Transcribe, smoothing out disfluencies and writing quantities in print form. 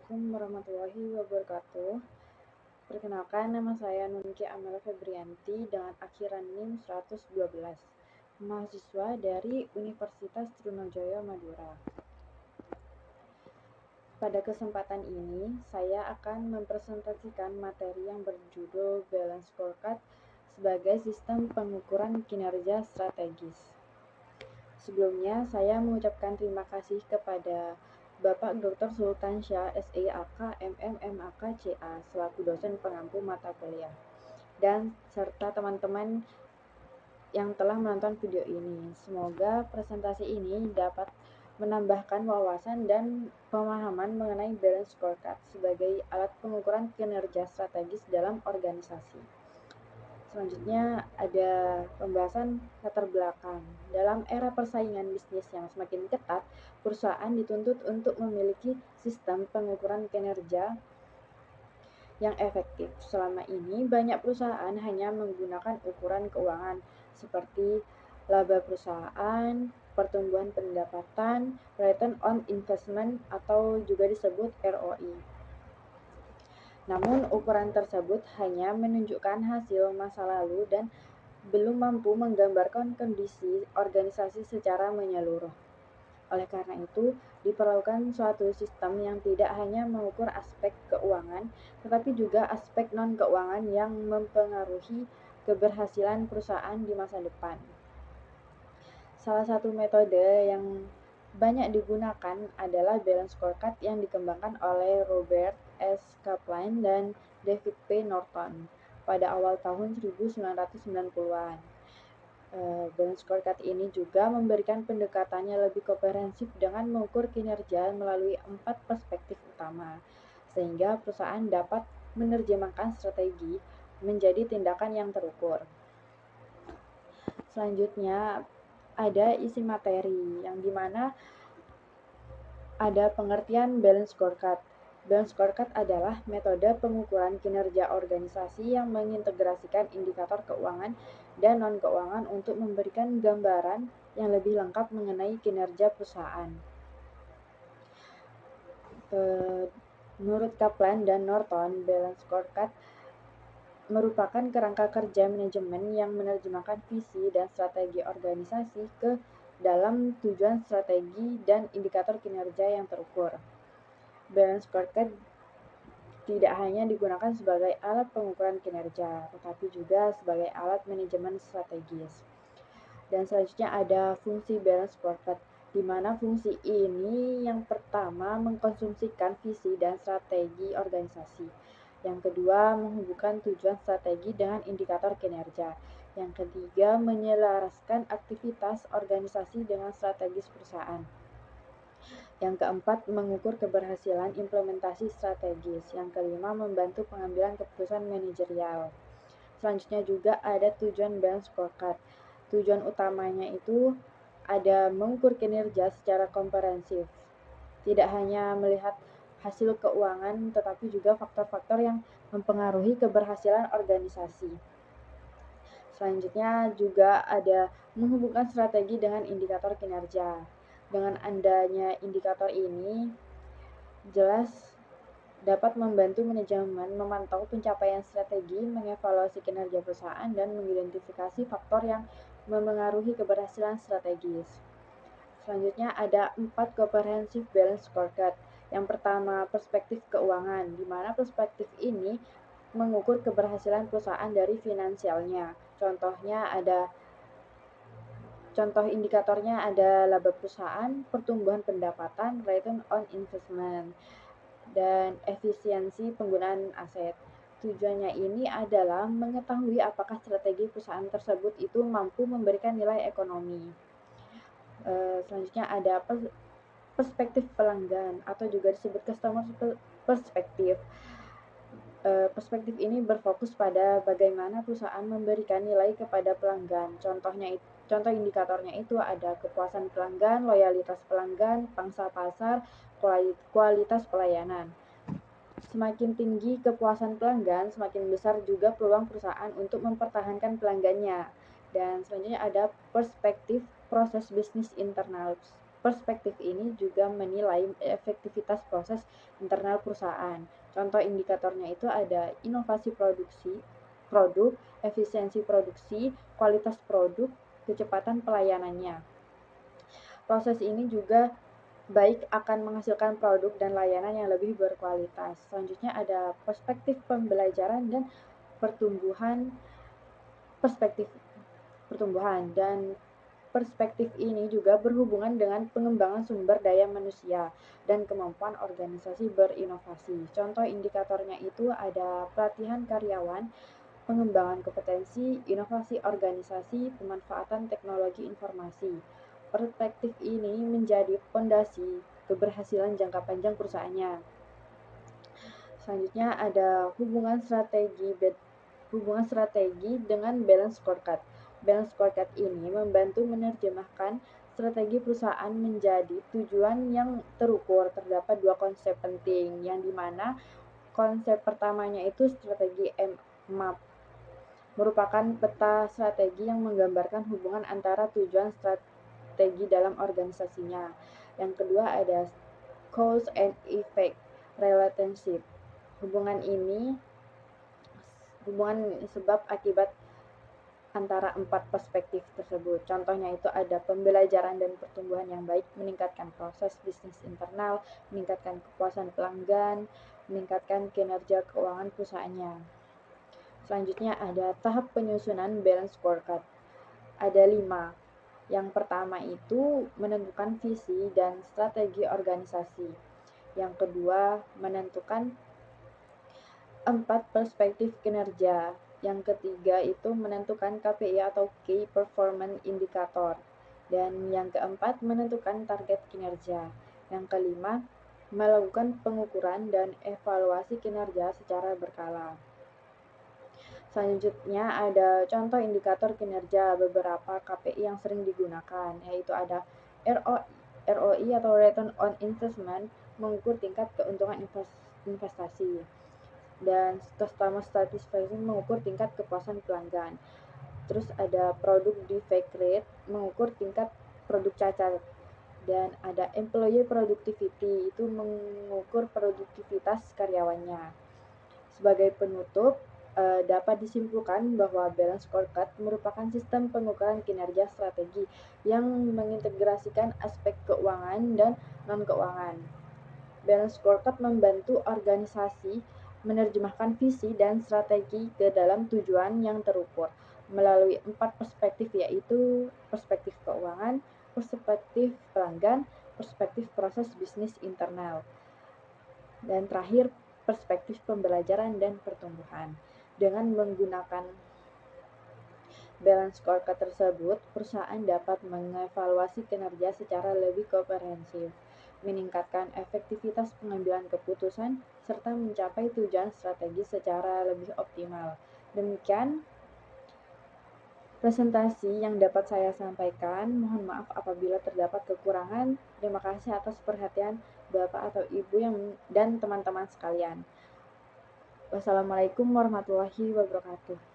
Assalamualaikum warahmatullahi wabarakatuh. Perkenalkan, nama saya Nunki Amel Febrianti dengan akhiran NIM 112, mahasiswa dari Universitas Trunojoyo Madura. Pada kesempatan ini, saya akan mempresentasikan materi yang berjudul Balance Scorecard sebagai sistem pengukuran kinerja strategis. Sebelumnya, saya mengucapkan terima kasih kepada Bapak Dr. Sultan Syah, SIAK, MM, MAK, CA, selaku dosen pengampu mata kuliah, dan serta teman-teman yang telah menonton video ini. Semoga presentasi ini dapat menambahkan wawasan dan pemahaman mengenai Balance Scorecard sebagai alat pengukuran kinerja strategis dalam organisasi. Selanjutnya ada pembahasan latar belakang. Dalam era persaingan bisnis yang semakin ketat, perusahaan dituntut untuk memiliki sistem pengukuran kinerja yang efektif. Selama ini, banyak perusahaan hanya menggunakan ukuran keuangan seperti laba perusahaan, pertumbuhan pendapatan, return on investment, atau juga disebut ROI. Namun, ukuran tersebut hanya menunjukkan hasil masa lalu dan belum mampu menggambarkan kondisi organisasi secara menyeluruh. Oleh karena itu, diperlukan suatu sistem yang tidak hanya mengukur aspek keuangan, tetapi juga aspek non-keuangan yang mempengaruhi keberhasilan perusahaan di masa depan. Salah satu metode yang banyak digunakan adalah Balance Scorecard yang dikembangkan oleh Robert S. Kaplan dan David P. Norton pada awal tahun 1990-an. Balance Scorecard ini juga memberikan pendekatannya lebih komprehensif dengan mengukur kinerja melalui 4 perspektif utama, sehingga perusahaan dapat menerjemahkan strategi menjadi tindakan yang terukur. Selanjutnya ada isi materi, yang dimana ada pengertian Balance Scorecard. Balance Scorecard adalah metode pengukuran kinerja organisasi yang mengintegrasikan indikator keuangan dan non-keuangan untuk memberikan gambaran yang lebih lengkap mengenai kinerja perusahaan. Menurut Kaplan dan Norton, Balance Scorecard merupakan kerangka kerja manajemen yang menerjemahkan visi dan strategi organisasi ke dalam tujuan strategi dan indikator kinerja yang terukur. Balance Scorecard tidak hanya digunakan sebagai alat pengukuran kinerja, tetapi juga sebagai alat manajemen strategis. Dan selanjutnya ada fungsi Balance Scorecard, di mana fungsi ini yang pertama mengkonsumsikan visi dan strategi organisasi. Yang kedua, menghubungkan tujuan strategi dengan indikator kinerja. Yang ketiga, menyelaraskan aktivitas organisasi dengan strategis perusahaan. Yang keempat, mengukur keberhasilan implementasi strategis. Yang kelima, membantu pengambilan keputusan manajerial. Selanjutnya juga ada tujuan Balance Scorecard. Tujuan utamanya itu ada mengukur kinerja secara komprehensif. Tidak hanya melihat hasil keuangan, tetapi juga faktor-faktor yang mempengaruhi keberhasilan organisasi. Selanjutnya juga ada menghubungkan strategi dengan indikator kinerja. Dengan adanya indikator ini, jelas dapat membantu manajemen memantau pencapaian strategi, mengevaluasi kinerja perusahaan, dan mengidentifikasi faktor yang memengaruhi keberhasilan strategis. Selanjutnya ada 4 comprehensive balance scorecard. Yang pertama, perspektif keuangan, di mana perspektif ini mengukur keberhasilan perusahaan dari finansialnya. Contoh indikatornya ada laba perusahaan, pertumbuhan pendapatan, return on investment, dan efisiensi penggunaan aset. Tujuannya ini adalah mengetahui apakah strategi perusahaan tersebut itu mampu memberikan nilai ekonomi. Selanjutnya ada perspektif pelanggan atau juga disebut customer perspektif. Perspektif ini berfokus pada bagaimana perusahaan memberikan nilai kepada pelanggan. Contoh indikatornya itu ada kepuasan pelanggan, loyalitas pelanggan, pangsa pasar, kualitas pelayanan. Semakin tinggi kepuasan pelanggan, semakin besar juga peluang perusahaan untuk mempertahankan pelanggannya. Dan selanjutnya ada perspektif proses bisnis internal. Perspektif ini juga menilai efektivitas proses internal perusahaan. Contoh indikatornya itu ada inovasi produk, efisiensi produksi, kualitas produk, kecepatan pelayanannya. Proses ini juga baik akan menghasilkan produk dan layanan yang lebih berkualitas. Selanjutnya ada perspektif pembelajaran dan pertumbuhan perspektif pertumbuhan dan perspektif ini juga berhubungan dengan pengembangan sumber daya manusia dan kemampuan organisasi berinovasi. Contoh indikatornya itu ada pelatihan karyawan, pengembangan kompetensi, inovasi organisasi, pemanfaatan teknologi informasi. Perspektif ini menjadi fondasi keberhasilan jangka panjang perusahaannya. Selanjutnya ada hubungan strategi dengan balance scorecard. Balance scorecard ini membantu menerjemahkan strategi perusahaan menjadi tujuan yang terukur. Terdapat dua konsep penting, yang dimana konsep pertamanya itu strategi MAP, merupakan peta strategi yang menggambarkan hubungan antara tujuan strategi dalam organisasinya. Yang kedua ada cause and effect relationship. Hubungan sebab akibat antara empat perspektif tersebut. Contohnya itu ada pembelajaran dan pertumbuhan yang baik, meningkatkan proses bisnis internal, meningkatkan kepuasan pelanggan, meningkatkan kinerja keuangan perusahaannya. Selanjutnya ada tahap penyusunan balance scorecard. Ada 5. Yang pertama itu menentukan visi dan strategi organisasi. Yang kedua, menentukan 4 perspektif kinerja. Yang ketiga itu menentukan KPI atau Key Performance Indicator. Dan yang keempat, menentukan target kinerja. Yang kelima, melakukan pengukuran dan evaluasi kinerja secara berkala. Selanjutnya ada contoh indikator kinerja beberapa KPI yang sering digunakan, yaitu ada ROI atau Return on Investment, mengukur tingkat keuntungan investasi, dan Customer Satisfaction mengukur tingkat kepuasan pelanggan. Terus ada Product Defect Rate, mengukur tingkat produk cacat, dan ada Employee Productivity, itu mengukur produktivitas karyawannya. Sebagai penutup, dapat disimpulkan bahwa balance scorecard merupakan sistem pengukuran kinerja strategi yang mengintegrasikan aspek keuangan dan non-keuangan. Balance scorecard membantu organisasi menerjemahkan visi dan strategi ke dalam tujuan yang terukur melalui 4 perspektif, yaitu perspektif keuangan, perspektif pelanggan, perspektif proses bisnis internal, dan terakhir perspektif pembelajaran dan pertumbuhan. Dengan menggunakan balance scorecard tersebut, perusahaan dapat mengevaluasi kinerja secara lebih komprehensif, meningkatkan efektivitas pengambilan keputusan, serta mencapai tujuan strategi secara lebih optimal. Demikian presentasi yang dapat saya sampaikan. Mohon maaf apabila terdapat kekurangan. Terima kasih atas perhatian Bapak atau Ibu dan teman-teman sekalian. Wassalamualaikum warahmatullahi wabarakatuh.